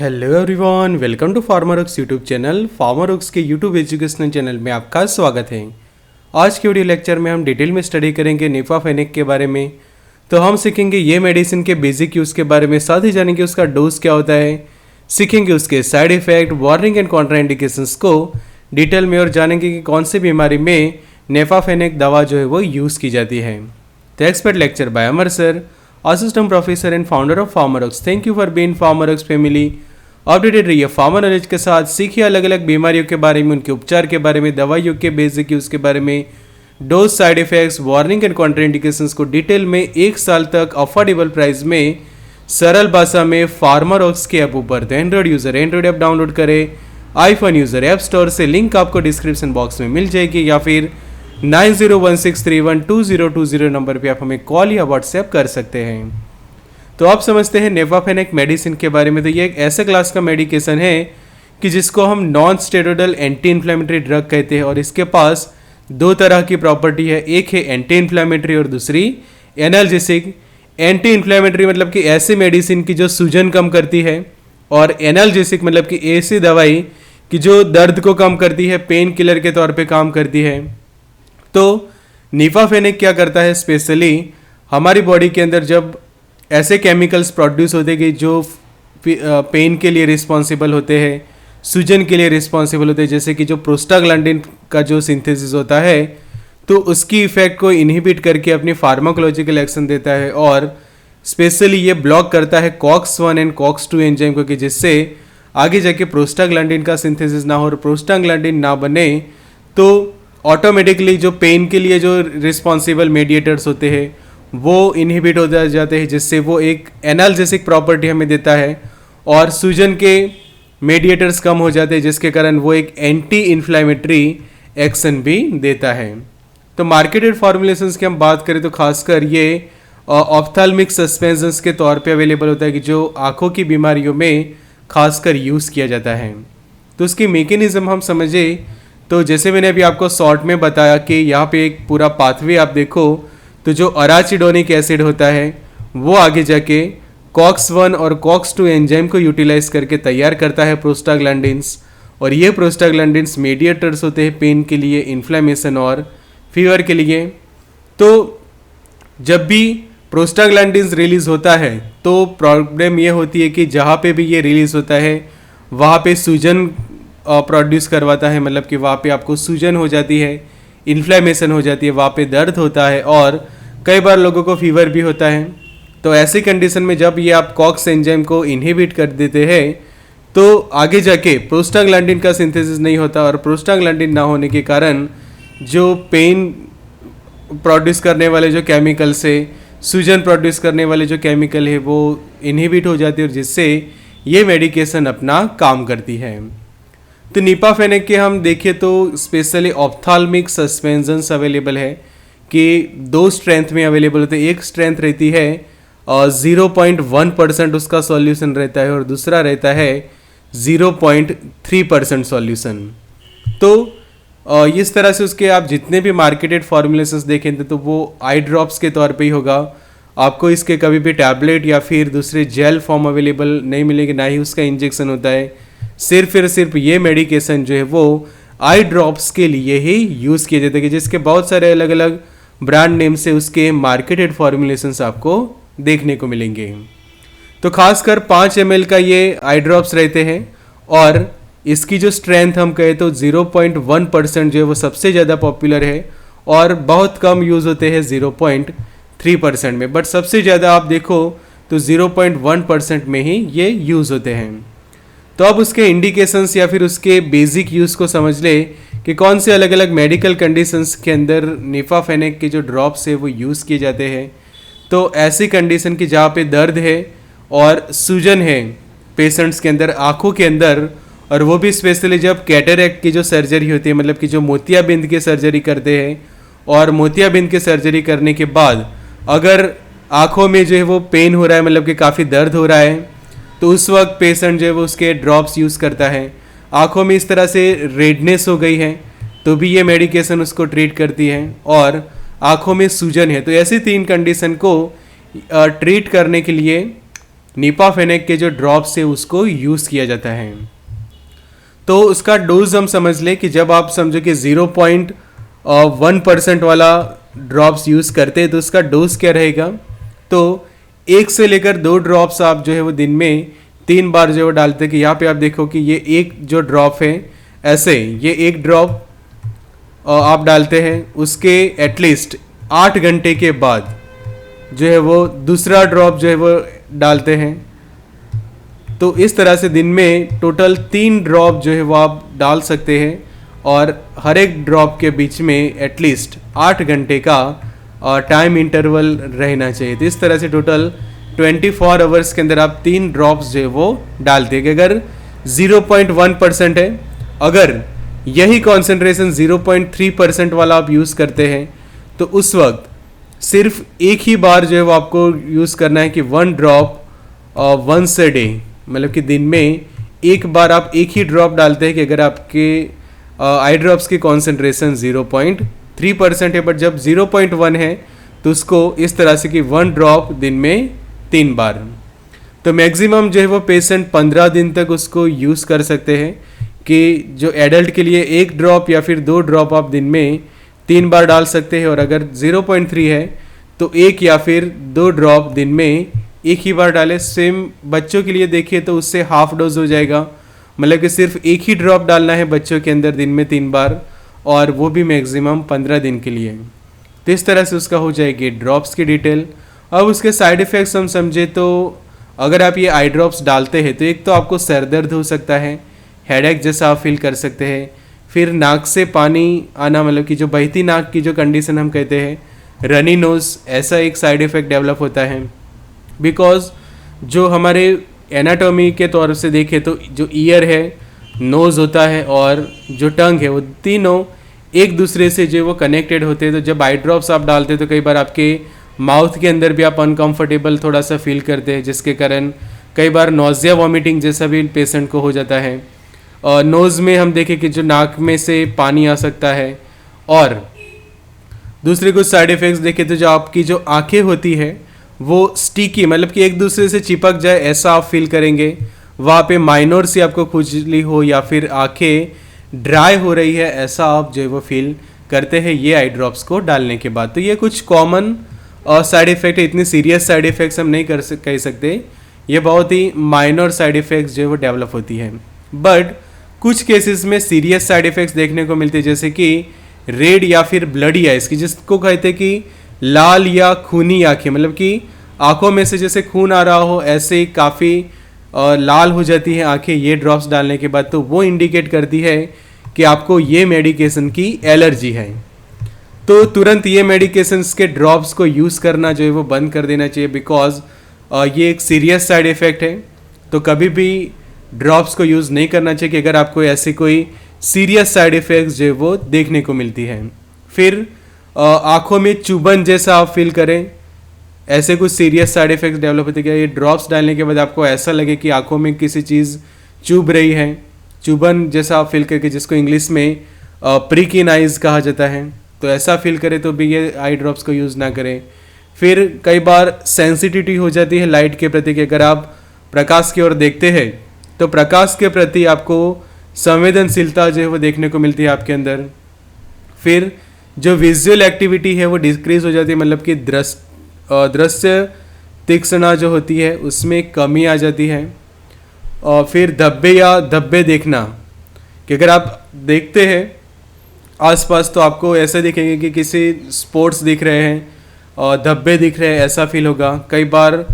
Hello everyone, welcome to FarmerOx YouTube channel. FarmerOx के YouTube educational channel में आपका स्वागत है। आज के वीडियो लेक्चर में हम डिटेल में स्टडी करेंगे निफाफेनेक के बारे में। तो हम सीखेंगे ये मेडिसिन के बेसिक यूज़ के बारे में, साथ ही जानेंगे उसका डोज क्या होता है, सीखेंगे उसके side effect, warning and contraindications को डिटेल में, और जानेंगे कि कौन सी बीमारी में निफाफेनेक दवा जो है वो यूज़ की जाती है। तो expert lecture by Amar sir, assistant professor and founder of FarmerOx. Thank you for being FarmerOx family. Updated रहिए फार्मर नॉलेज के साथ, सीखिए अलग अलग बीमारियों के बारे में, उनके उपचार के बारे में, दवाइयों के बेसिक यूज़ के बारे में, dose, side effects, warning and contraindications को डिटेल में 1 साल तक अफोर्डेबल प्राइस में सरल भाषा में फार्मरऑक्स के ऐप ऊपर। तो Android user Android app download करें, आईफोन यूज़र ऐप स्टोर से, लिंक आपको डिस्क्रिप्शन बॉक्स में मिल जाएगी, या फिर 9016312020 नंबर पर आप हमें कॉल या व्हाट्सएप कर सकते हैं। तो आप समझते हैं निफाफेनेक मेडिसिन के बारे में। तो ये एक ऐसे क्लास का मेडिकेशन है कि जिसको हम non steroidal anti inflammatory drug कहते हैं, और इसके पास 2 तरह की प्रॉपर्टी है। एक है एंटी इन्फ्लेमेटरी और दूसरी एनाल्जेसिक। एंटी इन्फ्लेमेटरी मतलब कि ऐसी मेडिसिन की जो सूजन कम करती है, और एनाल्जेसिक मतलब कि ऐसी दवाई कि जो दर्द को कम करती है, पेन किलर के तौर पे काम करती है। तो निफाफेनेक क्या करता है, स्पेशली हमारी बॉडी के अंदर जब ऐसे केमिकल्स प्रोड्यूस होते हैं कि जो पेन के लिए रिस्पॉन्सिबल होते हैं, सूजन के लिए रिस्पॉन्सिबल होते हैं, जैसे कि जो प्रोस्टाग्लैंडिन का जो सिंथेसिस होता है, तो उसकी इफेक्ट को इनहिबिट करके अपनी फार्माकोलॉजिकल एक्शन देता है, और स्पेशली ये ब्लॉक करता है COX-1 एंड COX-2 एंजाइम को, कि जिससे आगे जाके प्रोस्टाग्लैंडिन का सिंथेसिस ना हो, और प्रोस्टाग्लैंडिन ना बने तो ऑटोमेटिकली जो पेन के लिए जो रिस्पॉन्सिबल मेडिएटर्स होते हैं वो इनहिबिट हो जाते हैं, जिससे वो एक एनाल्जेसिक प्रॉपर्टी हमें देता है, और सूजन के मेडिएटर्स कम हो जाते हैं, जिसके कारण वो एक एंटी इन्फ्लेमेटरी एक्शन भी देता है। तो मार्केटेड फॉर्मुलेशंस की हम बात करें तो खासकर ये ऑप्थेल्मिक सस्पेंशंस के तौर पे अवेलेबल होता है, कि जो आँखों की बीमारियों में खासकर यूज़ किया जाता है। तो उसकी मेकेनिज़्म हम समझे तो जैसे मैंने अभी आपको शॉर्ट में बताया कि यहाँ पे एक पूरा पाथवे आप देखो, तो जो अराचिडोनिक एसिड होता है वो आगे जाके COX-1 और COX-2 एंजाइम को यूटिलाइज करके तैयार करता है प्रोस्टाग्लैंडिन्स, और ये प्रोस्टाग्लैंडिन्स मेडिएटर्स होते हैं पेन के लिए, इन्फ्लेमेशन और फीवर के लिए। तो जब भी प्रोस्टाग्लैंडिन्स रिलीज होता है तो प्रॉब्लम ये होती है कि जहाँ पे भी ये रिलीज होता है वहाँ पे सूजन प्रोड्यूस करवाता है, मतलब कि वहाँ पे आपको सूजन हो जाती है, इन्फ्लेमेशन हो जाती है, वहाँ पे दर्द होता है, और कई बार लोगों को फीवर भी होता है। तो ऐसी कंडीशन में जब ये आप COX एंजाइम को इनहिबिट कर देते हैं तो आगे जाके प्रोस्टाग्लैंडिन का सिंथेसिस नहीं होता, और प्रोस्टाग्लैंडिन ना होने के कारण जो पेन प्रोड्यूस करने वाले जो केमिकल्स है, सूजन प्रोड्यूस करने वाले जो केमिकल है, वो इनहिबिट हो जाती है, और जिससे ये मेडिकेशन अपना काम करती है। तो निफाफेनेक के हम देखें तो स्पेशली ऑप्थेल्मिक सस्पेंशंस अवेलेबल है, कि 2 स्ट्रेंथ में अवेलेबल होते हैं। एक स्ट्रेंथ रहती है 0.1% उसका सॉल्यूशन रहता है, और दूसरा रहता है 0.3% सॉल्यूशन। तो इस तरह से उसके आप जितने भी मार्केटेड फॉर्मुलेशंस देखें तो वो आई ड्रॉप्स के तौर पे ही होगा। आपको इसके कभी भी टैबलेट या फिर दूसरे जेल फॉर्म अवेलेबल नहीं मिलेंगे, ना ही उसका इंजेक्शन होता है। सिर्फ ये मेडिकेशन जो है वो आई ड्रॉप्स के लिए ही यूज़ किए जाते हैं, जिसके बहुत सारे अलग अलग ब्रांड नेम से उसके मार्केटेड फॉर्मुलेशंस आपको देखने को मिलेंगे। तो खासकर 5 ml का ये आई ड्रॉप्स रहते हैं, और इसकी जो स्ट्रेंथ हम कहें तो 0.1% जो है वो सबसे ज़्यादा पॉपुलर है, और बहुत कम यूज़ होते हैं 0.3% में, बट सबसे ज़्यादा आप देखो तो 0.1% में ही ये यूज़ होते हैं। तो अब उसके इंडिकेशंस या फिर उसके बेसिक यूज़ को समझ ले कि कौन से अलग अलग मेडिकल कंडीशंस के अंदर निफाफेनेक के जो ड्रॉप्स है वो यूज़ किए जाते हैं। तो ऐसी कंडीशन की जहाँ पे दर्द है और सूजन है पेशेंट्स के अंदर, आँखों के अंदर, और वो भी स्पेशली जब कैटरेक्ट की जो सर्जरी होती है, मतलब कि जो मोतियाबिंद की सर्जरी करते हैं, और मोतियाबिंद की सर्जरी करने के बाद अगर आँखों में जो है वो पेन हो रहा है, मतलब कि काफ़ी दर्द हो रहा है, तो उस वक्त पेशेंट जो है वो उसके ड्रॉप्स यूज़ करता है। आँखों में इस तरह से रेडनेस हो गई है तो भी ये मेडिकेशन उसको ट्रीट करती है, और आँखों में सूजन है, तो ऐसी 3 कंडीशन को ट्रीट करने के लिए नीपाफेनेक के जो ड्रॉप्स है उसको यूज़ किया जाता है। तो उसका डोज हम समझ लें कि जब आप समझो कि 0.1% वाला ड्रॉप्स यूज़ करते हैं तो उसका डोज क्या रहेगा। तो 1 से लेकर 2 ड्रॉप्स आप जो है वो दिन में 3 बार जो है वो डालते हैं। कि यहाँ पे आप देखो कि ये एक जो ड्रॉप है, ऐसे ये एक ड्रॉप आप डालते हैं, उसके एटलीस्ट 8 घंटे के बाद जो है वो दूसरा ड्रॉप जो है वो डालते हैं। तो इस तरह से दिन में टोटल 3 ड्रॉप जो है वो आप डाल सकते हैं और हर एक ड्रॉप के बीच में एटलीस्ट 8 घंटे का टाइम इंटरवल रहना चाहिए। तो इस तरह से टोटल 24 आवर्स के अंदर आप 3 ड्रॉप्स जो है वो डालते हैं। कि अगर 0.1% है, अगर यही कॉन्सेंट्रेशन 0.3% वाला आप यूज़ करते हैं तो उस वक्त सिर्फ एक ही बार जो है वो आपको यूज़ करना है कि 1 ड्रॉप वंस अ डे, मतलब कि दिन में एक बार आप एक ही ड्रॉप डालते हैं। कि अगर आपके आई ड्रॉप्स की कॉन्सेंट्रेशन 0.3% है, बट जब 0.1 है तो उसको इस तरह से कि 1 ड्रॉप दिन में 3 बार। तो मैक्सिमम जो है वो पेशेंट 15 दिन तक उसको यूज़ कर सकते हैं। कि जो एडल्ट के लिए 1 ड्रॉप या फिर 2 ड्रॉप आप दिन में 3 बार डाल सकते हैं, और अगर 0.3 है तो 1 या फिर 2 ड्रॉप दिन में एक ही बार डालें। सेम बच्चों के लिए देखिए तो उससे हाफ डोज हो जाएगा, मतलब कि सिर्फ एक ही ड्रॉप डालना है बच्चों के अंदर दिन में 3 बार, और वो भी मैक्सिमम 15 दिन के लिए। तो इस तरह से उसका हो जाएगी ड्रॉप्स की डिटेल। अब उसके साइड इफ़ेक्ट्स हम समझे तो अगर आप ये आई ड्रॉप्स डालते हैं तो एक तो आपको सर दर्द हो सकता है, हेडेक जैसा आप फील कर सकते हैं। फिर नाक से पानी आना, मतलब कि जो बहती नाक की जो कंडीशन हम कहते हैं, रनी नोज, ऐसा एक साइड इफ़ेक्ट डेवलप होता है। बिकॉज जो हमारे एनाटॉमी के तौर से देखें तो जो ईयर है, नोज़ होता है और जो टंग है, वो तीनों एक दूसरे से जो वो कनेक्टेड होते हैं। तो जब आई ड्रॉप्स आप डालते हैं तो कई बार आपके माउथ के अंदर भी आप अनकंफर्टेबल थोड़ा सा फील करते हैं, जिसके कारण कई बार नोज़िया वॉमिटिंग जैसा भी पेशेंट को हो जाता है। और नोज़ में हम देखें कि जो नाक में से पानी आ सकता है। और दूसरे कुछ साइड इफ़ेक्ट्स देखें तो जो आपकी जो आंखें होती है वो स्टिकी, मतलब कि एक दूसरे से चिपक जाए ऐसा आप फील करेंगे। वहाँ पे माइनर सी आपको खुजली हो या फिर आंखें ड्राई हो रही है, ऐसा आप जो है वो फील करते हैं ये आई ड्रॉप्स को डालने के बाद। तो ये कुछ कॉमन साइड इफ़ेक्ट है, इतनी सीरियस साइड इफ़ेक्ट्स हम नहीं कह सकते, ये बहुत ही माइनर साइड इफ़ेक्ट्स जो है वो डेवलप होती है। बट कुछ केसेस में सीरियस साइड इफ़ेक्ट्स देखने को मिलते हैं, जैसे कि रेड या फिर ब्लडी आइज की, जिसको कहते हैं कि लाल या खूनी आंखें, मतलब कि आंखों में से जैसे खून आ रहा हो ऐसे काफ़ी लाल हो जाती है आंखें ये ड्रॉप्स डालने के बाद। तो वो इंडिकेट करती है कि आपको ये मेडिकेशन की एलर्जी है। तो तुरंत ये मेडिकेशंस के ड्रॉप्स को यूज़ करना जो है वो बंद कर देना चाहिए, बिकॉज ये एक सीरियस साइड इफ़ेक्ट है। तो कभी भी ड्रॉप्स को यूज़ नहीं करना चाहिए कि अगर आपको ऐसी कोई सीरियस साइड इफ़ेक्ट्स जो है वो देखने को मिलती है। फिर आँखों में चुभन जैसा आप फील करें, ऐसे कुछ सीरियस साइड इफ़ेक्ट्स डेवलप होते हैं। ये ड्रॉप्स डालने के बाद आपको ऐसा लगे कि आँखों में किसी चीज़ चुभ रही है, चुभन जैसा आप फील करके, जिसको इंग्लिश में प्रिकिन आइज कहा जाता है, तो ऐसा फील करें तो भी ये आई ड्रॉप्स को यूज़ ना करें। फिर कई बार सेंसिटिविटी हो जाती है लाइट के प्रति, कि अगर आप प्रकाश की ओर देखते हैं तो प्रकाश के प्रति आपको संवेदनशीलता जो है वो देखने को मिलती है आपके अंदर। फिर जो विजुअल एक्टिविटी है वो डिक्रीज हो जाती है, मतलब कि दृश्य तीक्ष्णता जो होती है उसमें कमी आ जाती है। और फिर धब्बे देखना, कि अगर आप देखते हैं आसपास तो आपको ऐसा दिखेंगे कि किसी स्पोर्ट्स दिख रहे हैं और धब्बे दिख रहे हैं, ऐसा फील होगा। कई बार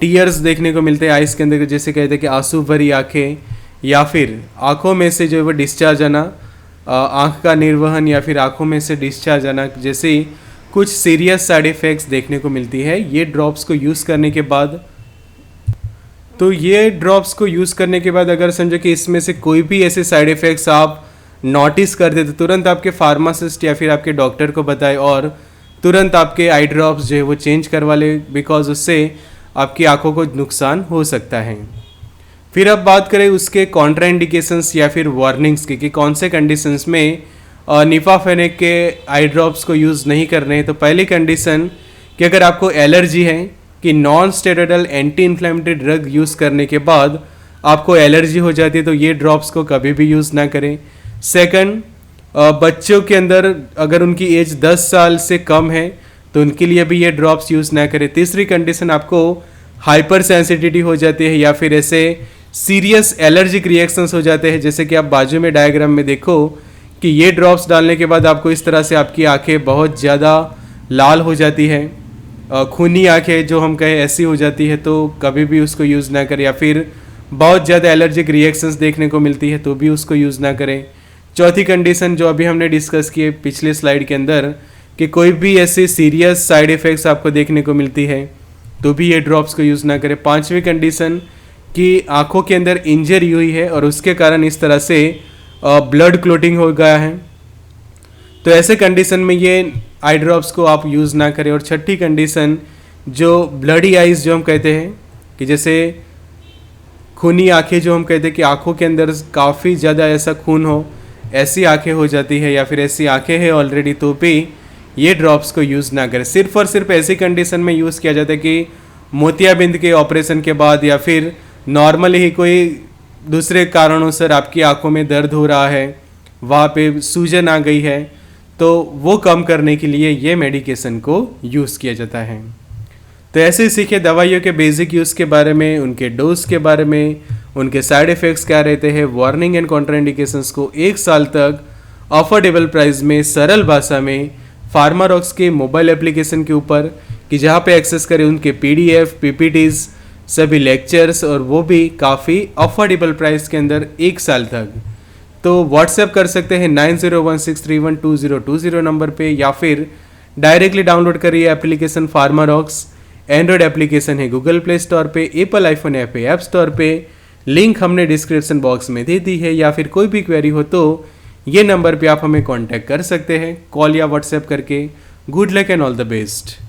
टीयर्स देखने को मिलते हैं आइस के अंदर, जैसे कहते हैं कि आंसू भरी आंखें, या फिर आँखों में से जो है वो डिस्चार्ज आना, आँख का निर्वहन या फिर आँखों में से डिस्चार्ज आना, जैसे कुछ सीरियस साइड इफ़ेक्ट्स देखने को मिलती है ये ड्रॉप्स को यूज़ करने के बाद। तो ये ड्रॉप्स को यूज़ करने के बाद अगर समझो कि इसमें से कोई भी ऐसे साइड इफ़ेक्ट्स आप नोटिस कर दे तो तुरंत आपके फार्मासिस्ट या फिर आपके डॉक्टर को बताएं और तुरंत आपके आई ड्रॉप्स जो है वो चेंज करवा ले, बिकॉज उससे आपकी आंखों को नुकसान हो सकता है। फिर अब बात करें उसके कॉन्ट्राइंडिकेशंस या फिर वार्निंग्स की, कि कौन से कंडीशंस में नीफाफेनेक के आई ड्रॉप्स को यूज़ नहीं करने हैं। तो पहली कंडीशन कि अगर आपको एलर्जी है कि non steroidal anti inflammatory drug use करने के बाद आपको एलर्जी हो जाती है तो ये ड्रॉप्स को कभी भी यूज़ ना करें। सेकंड, बच्चों के अंदर अगर उनकी एज 10 साल से कम है तो उनके लिए भी ये ड्रॉप्स यूज़ ना करें। तीसरी कंडीशन, आपको हाइपर सेंसिटिविटी हो जाती है या फिर ऐसे सीरियस एलर्जिक रिएक्शंस हो जाते हैं, जैसे कि आप बाजू में डायग्राम में देखो कि ये ड्रॉप्स डालने के बाद आपको इस तरह से आपकी आंखें बहुत ज़्यादा लाल हो जाती है, खूनी आंखें जो हम कहें ऐसी हो जाती है, तो कभी भी उसको यूज़ ना करें। या फिर बहुत ज़्यादा एलर्जिक रिएक्शंस देखने को मिलती है तो भी उसको यूज़ ना करें। चौथी कंडीशन जो अभी हमने डिस्कस की है पिछले स्लाइड के अंदर कि कोई भी ऐसी सीरियस साइड इफ़ेक्ट्स आपको देखने को मिलती है तो भी ये ड्रॉप्स को यूज़ ना करें। पांचवी कंडीशन कि आँखों के अंदर इंजरी हुई है और उसके कारण इस तरह से ब्लड क्लोटिंग हो गया है, तो ऐसे कंडीशन में ये आई ड्रॉप्स को आप यूज़ ना करें। और छठी कंडीशन जो ब्लडी आइज़ जो हम कहते हैं कि जैसे खूनी आंखें जो हम कहते हैं कि आंखों के अंदर काफ़ी ज़्यादा ऐसा खून हो, ऐसी आंखें हो जाती है या फिर ऐसी आंखें हैं ऑलरेडी, तो भी ये ड्रॉप्स को यूज़ ना करें। सिर्फ और सिर्फ ऐसी कंडीशन में यूज़ किया जाता है कि मोतियाबिंद के ऑपरेशन के बाद या फिर नॉर्मली ही कोई दूसरे कारणों से आपकी आंखों में दर्द हो रहा है, वहाँ पे सूजन आ गई है, तो वो कम करने के लिए ये मेडिकेशन को यूज़ किया जाता है। तो ऐसे ही सीखे दवाइयों के बेसिक यूज़ के बारे में, उनके डोज के बारे में, उनके साइड इफ़ेक्ट्स क्या रहते हैं, वार्निंग एंड कॉन्ट्राइंडिकेशंस को 1 साल तक अफोर्डेबल प्राइस में सरल भाषा में फार्मारॉक्स के मोबाइल एप्लीकेशन के ऊपर कि जहाँ पे एक्सेस करें उनके PDF, PPTs, सभी लेक्चर्स, और वो भी काफ़ी अफोर्डेबल प्राइस के अंदर 1 साल तक। तो व्हाट्सएप कर सकते हैं 9016312020 नंबर पे, या फिर डायरेक्टली डाउनलोड करिए एप्लीकेशन फार्मारॉक्स। एंड्रॉयड एप्लीकेशन है गूगल प्ले स्टोर पे, एप्पल आईफोन ऐप है ऐप स्टोर पे, लिंक हमने डिस्क्रिप्शन बॉक्स में दे दी है। या फिर कोई भी क्वेरी हो तो ये नंबर पे आप हमें कांटेक्ट कर सकते हैं कॉल या व्हाट्सएप करके। Good luck and all the best.